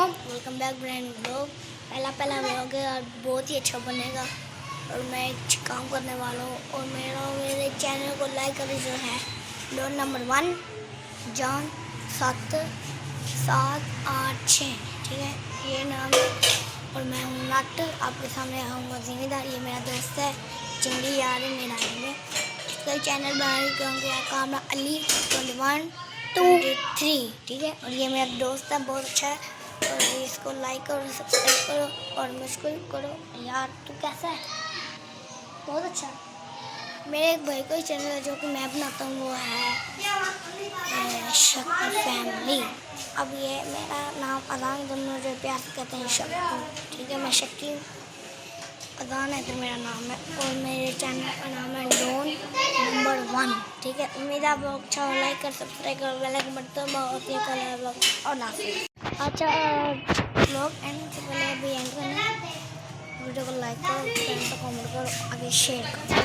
Welcome back brand vlog. पहला vlog है और बहुत ही अच्छा बनेगा और मैं एक काम करने वाला हूँ और मेरे चैनल को लाइक करें जो है डोर नंबर 1 जॉन 7786, ठीक है, ये नाम है। और मैं हूँ नट, आपके सामने आऊँगा जिम्मेदार। ये मेरा दोस्त है, चिंगी यार है मेरा। इसका चैनल बनाने क्योंकि काम है अली 2123, ठीक है। और ये मेरा दोस्त है, बहुत अच्छा है। और इसको लाइक करो, सब्सक्राइब करो और मुझको करो। यार तू कैसा है? बहुत अच्छा। मेरे एक भाई का चैनल है जो कि मैं बनाता हूँ, वो है शक्ति फैमिली। अब ये मेरा नाम अदान, जब मुझे प्यार से कहते हैं शक्ति, ठीक है। मैं शक्ति अदान है तो मेरा नाम है। और मेरे चैनल का नाम है डोन नंबर 1, ठीक है। उम्मीद है आप लोग अच्छा लाइक कर, सब्सक्राइब कर, बेल आइकन बटन बहुत ही कलर ब्लॉग और नाफिज। अच्छा ब्लॉग एंड से पहले अभी एंड करना है। वीडियो को लाइक करो, चैनल को कमेंट करो, आगे शेयर करो।